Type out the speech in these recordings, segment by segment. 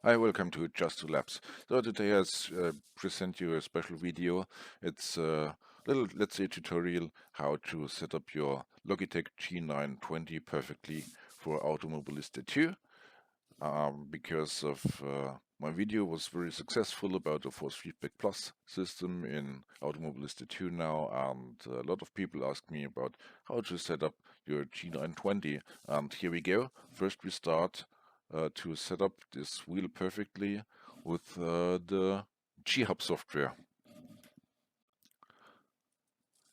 Hi, welcome to Just Two Labs. So today I present you a special video. It's a little, let's say, tutorial how to set up your Logitech G920 perfectly for Automobilista 2. Because of my video was very successful about the Force Feedback Plus system in Automobilista 2 now, and a lot of people ask me about how to set up your G920. And here we go. First we start to set up this wheel perfectly with the G-Hub software.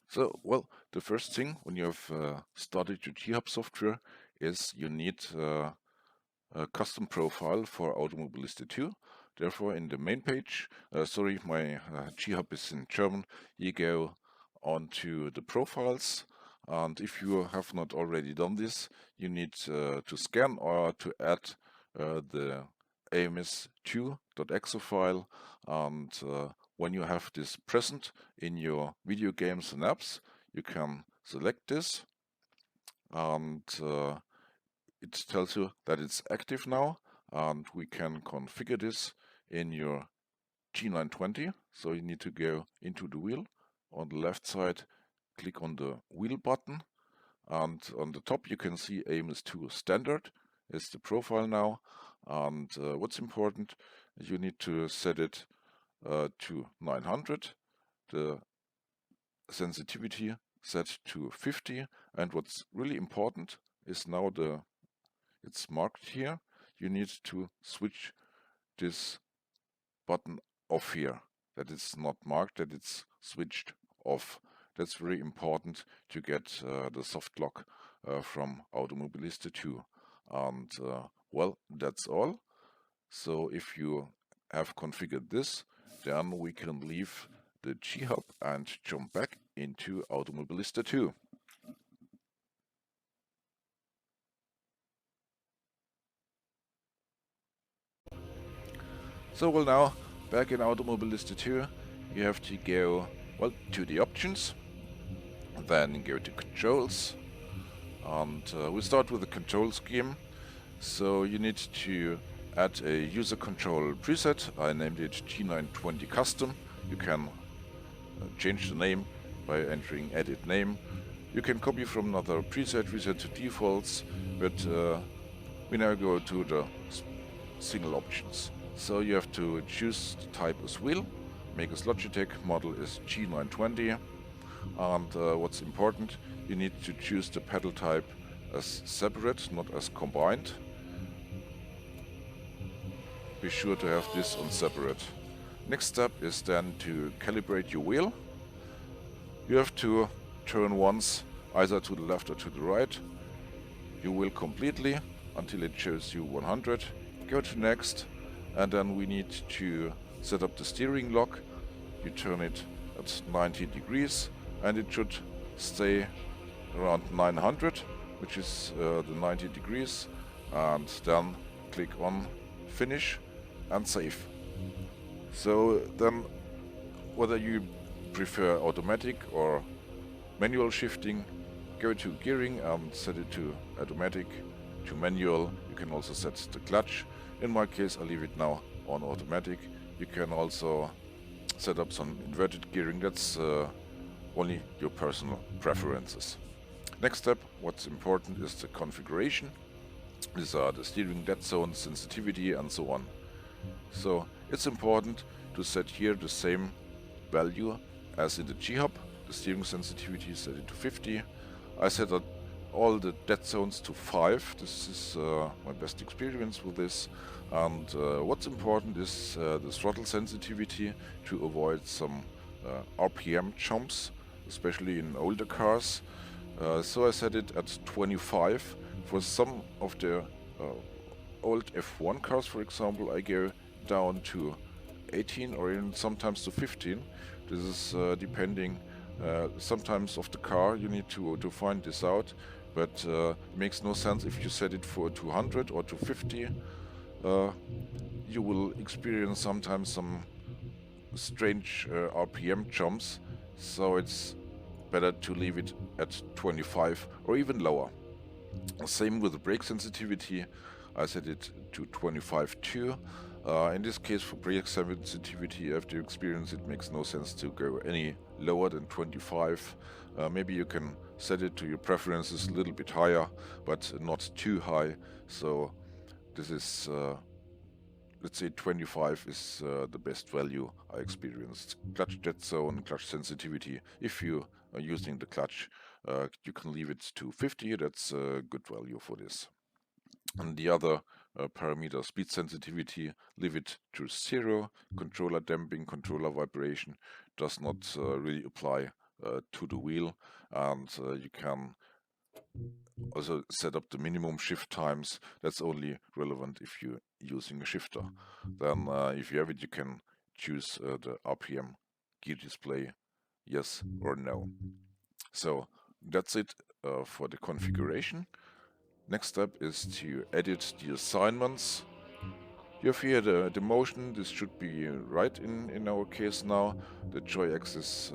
So, well, the first thing when you have started your G-Hub software is you need a custom profile for Automobilista 2. Therefore, in the main page, my G-Hub is in German, you go onto the profiles, and if you have not already done this, you need to scan or to add the AMS2.exe file, and when you have this present in your video games and apps, you can select this, and it tells you that it's active now, and we can configure this in your G920. So you need to go into the wheel. On the left side, click on the wheel button, and on the top you can see AMS2 standard is the profile now. And what's important, you need to set it to 900, the sensitivity set to 50, and what's really important is now it's marked here. You need to switch this button off here, that it's not marked, that it's switched off. That's very important to get the soft lock from Automobilista 2. And well, that's all. So if you have configured this, then we can leave the G-Hub and jump back into Automobilista 2. So well, now back in Automobilista 2, you have to go, well, to the options, then go to controls, and we start with the control scheme. So you need to add a user control preset. I named it G920 custom. You can change the name by entering edit name. You can copy from another preset, reset to defaults, but we now go to the single options. So you have to choose the type as wheel. Make as Logitech model is G920. And what's important, you need to choose the pedal type as separate, not as combined. Be sure to have this on separate. Next step is then to calibrate your wheel. You have to turn once either to the left or to the right. You will completely until it shows you 100. Go to next, and then we need to set up the steering lock. You turn it at 90 degrees and it should stay around 900, which is the 90 degrees, and then click on finish and save. So then, whether you prefer automatic or manual shifting, go to gearing and set it to automatic. To manual, you can also set the clutch. In my case, I leave it now on automatic. You can also set up some inverted gearing. That's only your personal preferences. Next step, what's important is the configuration. These are the steering dead zone, sensitivity, and so on. So it's important to set here the same value as in the G-Hub. The steering sensitivity is set it to 50. I set up all the dead zones to 5. This is my best experience with this. And what's important is the throttle sensitivity to avoid some RPM jumps, especially in older cars. So I set it at 25. For some of the old F1 cars, for example, I go down to 18 or even sometimes to 15. This is depending sometimes of the car. You need to find this out, but it makes no sense if you set it for 200 or 250. You will experience sometimes some strange RPM jumps, so it's better to leave it at 25 or even lower. Same with the brake sensitivity. I set it to 25 too. In this case, for brake sensitivity, after you experience it, makes no sense to go any lower than 25. Maybe you can set it to your preferences a little bit higher, but not too high. So this is, let's say 25 is the best value I experienced. Clutch dead zone, clutch sensitivity. If you are using the clutch, you can leave it to 50. That's a good value for this. And the other parameter, speed sensitivity, leave it to 0. Controller damping, controller vibration does not really apply to the wheel, and you can also set up the minimum shift times. That's only relevant if you're using a shifter. Then if you have it, you can choose the RPM gear display, yes or no. So that's it for the configuration. Next step is to edit the assignments. You have here the motion. This should be right in our case now. The joy axis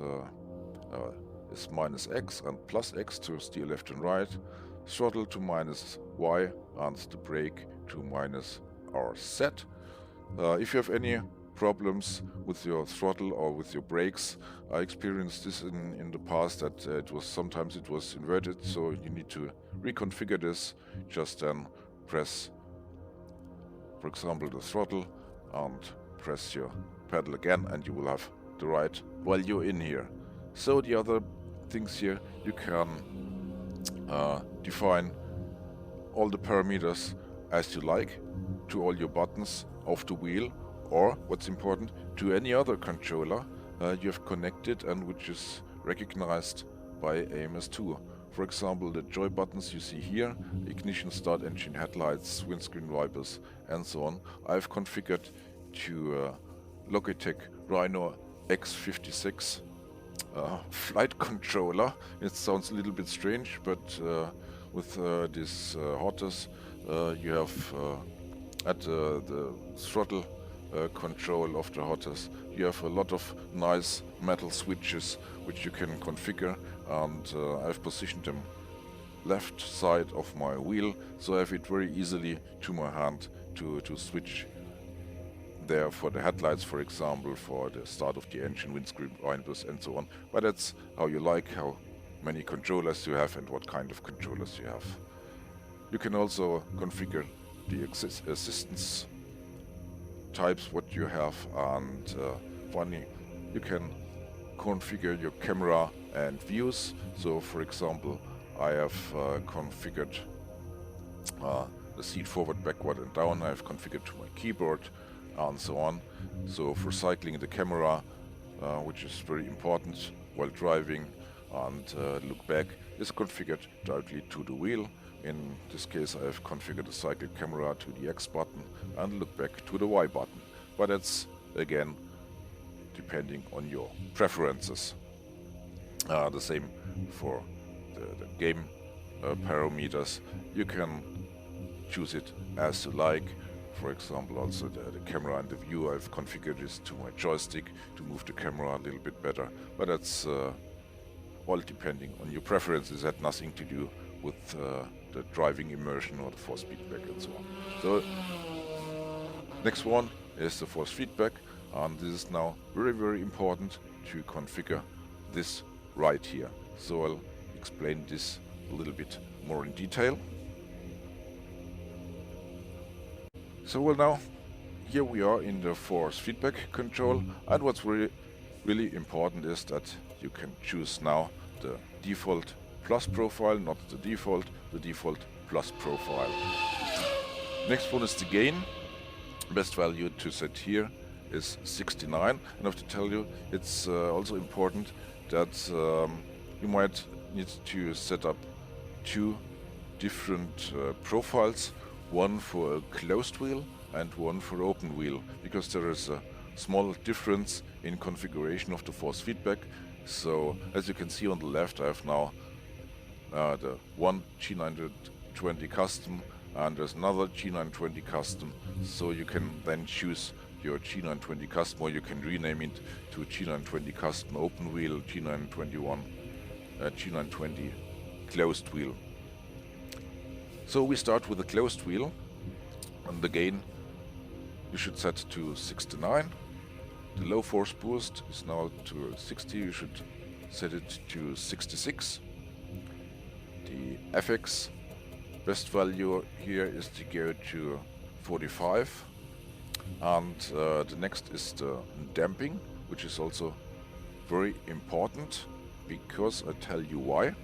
is minus X and plus X to steer left and right. Throttle to minus Y and the brake to minus RZ. If you have any problems with your throttle or with your brakes, I experienced this in the past that sometimes it was inverted, so you need to reconfigure this. Just then press, for example, the throttle and press your pedal again, and you will have the right value in here. So the other things here, you can define all the parameters as you like to all your buttons of the wheel, or what's important, to any other controller you have connected and which is recognized by AMS2. For example, the joy buttons you see here, ignition, start, engine, headlights, windscreen wipers, and so on, I've configured to Logitech Rhino X56 flight controller. It sounds a little bit strange, but with this HOTAS, you have at the throttle control of the HOTAS, you have a lot of nice metal switches which you can configure, and I've positioned them left side of my wheel, so I have it very easily to my hand to switch there for the headlights, for example, for the start of the engine, windscreen wipers, and so on. But that's how you like, how many controllers you have and what kind of controllers you have. You can also configure the assistance types what you have, and finally you can configure your camera and views. So for example, I have configured the seat forward, backward and down. I have configured to my keyboard and so on. So for cycling, the camera, which is very important while driving, and look back is configured directly to the wheel. In this case, I have configured the cycle camera to the X button and look back to the Y button. But that's again depending on your preferences. The same for the game parameters. You can choose it as you like. For example, also the camera and the view, I've configured this to my joystick to move the camera a little bit better. But that's all depending on your preferences. It had nothing to do with the driving immersion or the force feedback and so on. So next one is the force feedback, and this is now very, very important to configure this right here. So I'll explain this a little bit more in detail. So well, now here we are in the force feedback control, and what's really important is that you can choose now the default plus profile, not the default plus profile. Next one is the gain. Best value to set here is 69, and I have to tell you it's also important that you might need to set up two different profiles, one for a closed wheel and one for open wheel, because there is a small difference in configuration of the force feedback. So as you can see on the left, I have now the one G920 custom, and there's another G920 custom. So you can then choose your G920 custom, or you can rename it to G920 custom open wheel, G921, G920 closed wheel. So we start with the closed wheel, and the gain you should set to 69. The low force boost is now to 60, you should set it to 66. The FX best value here is to go to 45. And the next is the damping, which is also very important, because I tell you why.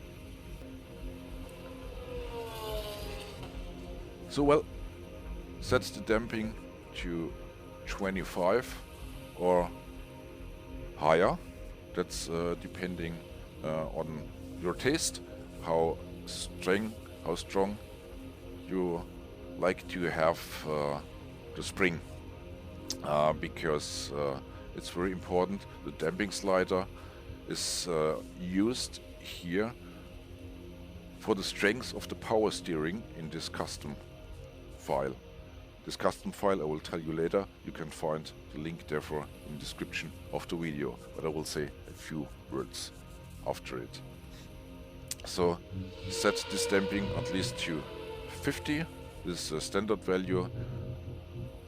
So well, set the damping to 25 or higher. That's depending on your taste, how strong you like to have the spring, because it's very important. The damping slider is used here for the strength of the power steering in this custom file. This custom file I will tell you later. You can find the link therefore in the description of the video, but I will say a few words after it. So set this damping at least to 50. This is a standard value.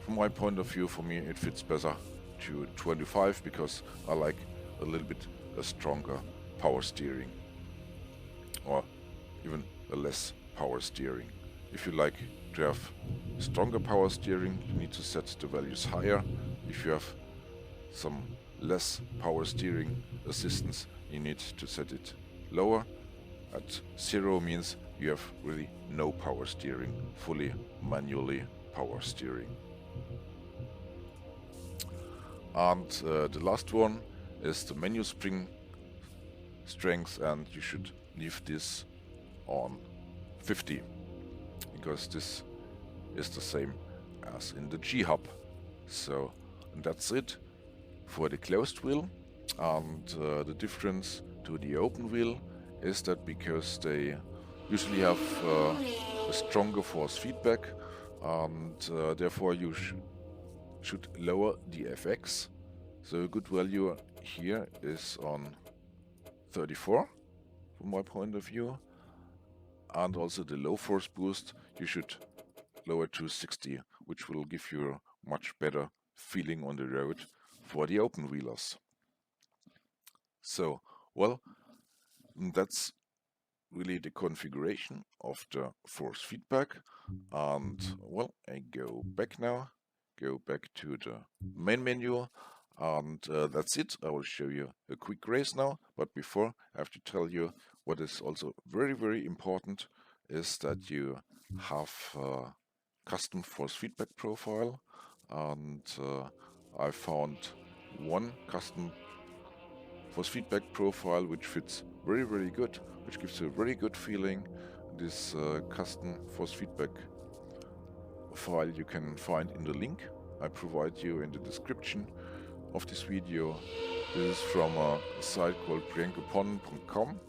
From my point of view, for me it fits better to 25, because I like a little bit a stronger power steering, or even a less power steering. If you like to have stronger power steering, you need to set the values higher. If you have some less power steering assistance, you need to set it lower. At 0 means you have really no power steering, fully manually power steering. And the last one is the menu spring strength, and you should leave this on 50, because this is the same as in the G-Hub. So that's it for the closed wheel. And the difference to the open wheel is that because they usually have a stronger force feedback, and therefore you should lower the FX. So a good value here is on 34 from my point of view. And also the low force boost you should lower to 60, which will give you a much better feeling on the road for the open wheelers. So, well, that's really the configuration of the force feedback. And well, I go back now, go back to the main menu, and that's it. I will show you a quick race now, but before I have to tell you what is also very, very important is that you have a custom force feedback profile, and I found one custom force feedback profile which fits very, very good, which gives you a very good feeling. This custom force feedback file you can find in the link I provide you in the description of this video. This is from a site called briancopon.com,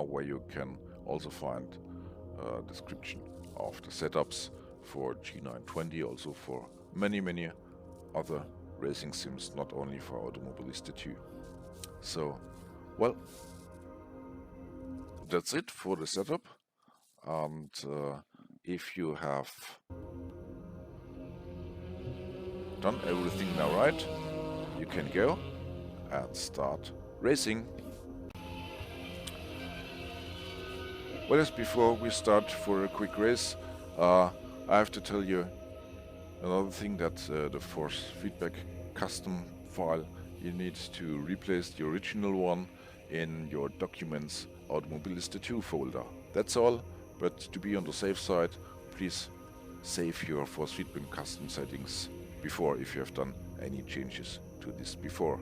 where you can also find a description of the setups for G920, also for many, many other racing sims, not only for Automobilista too. So, well, that's it for the setup. And if you have done everything now right, you can go and start racing. Well, just before we start for a quick race, I have to tell you another thing, that the force feedback custom file, you need to replace the original one in your Documents Automobilista 2 folder. That's all, but to be on the safe side, please save your force feedback custom settings before, if you have done any changes to this before.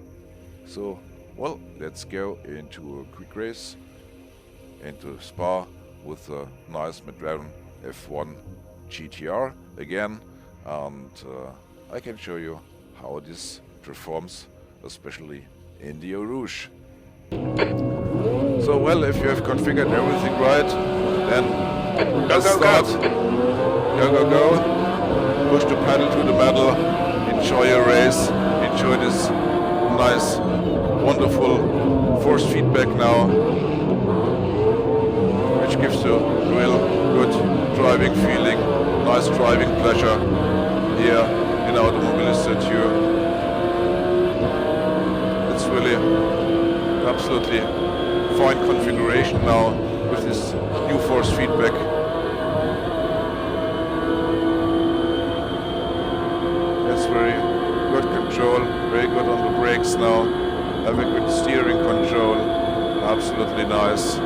So, well, let's go into a quick race into Spa with a nice McLaren F1 GTR again, and I can show you how this performs, especially in the Eau Rouge. So, well, if you have configured everything right, then let's start. Go. Push the pedal to the metal. Enjoy your race. Enjoy this nice, wonderful force feedback now, which gives you real good driving feeling, nice driving pleasure. here in Automobilista too. It's really absolutely fine configuration now with this new force feedback. That's very good control, very good on the brakes now, having good steering control, absolutely nice.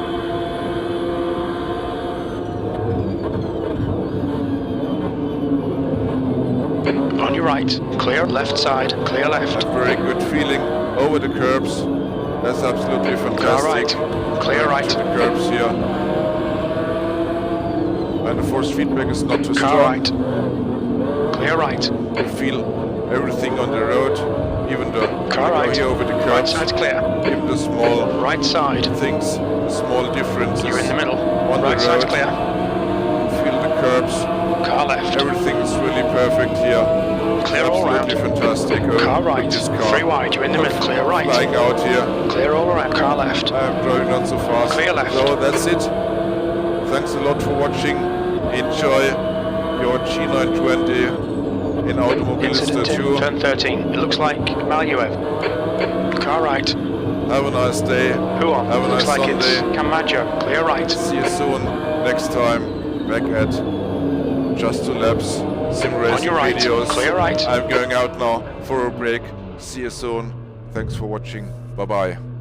On your right, clear left side, clear left. A very good feeling over the curbs. That's absolutely fantastic. Car right, clear right. The curbs here. And the force feedback is not too Car strong. right, clear right. You feel everything on the road, even the Car right. here over the Right curbs. side's clear. Even the small Right side. things, the small differences. You're in the middle. On Right the side's road. clear. Feel the curbs. Car left. Everything is really perfect here. Clear all round. Absolutely fantastic. Car right. This car. Free wide. You're in the middle. Clear right. Flying out here. Clear all around. Car left. I'm driving not so fast. Clear left. So that's it. Thanks a lot for watching. Enjoy your G920 in Automobilista Incident 2. turn 13. It looks like Maliev. Car right. Have a nice day. Who on? Have a Looks nice like Sunday. it's Camacho. Clear right. See you soon. Next time back at Just 2 Laps sim On racing your right. videos. Clear right. I'm going out now for a break. See you soon. Thanks for watching. Bye bye.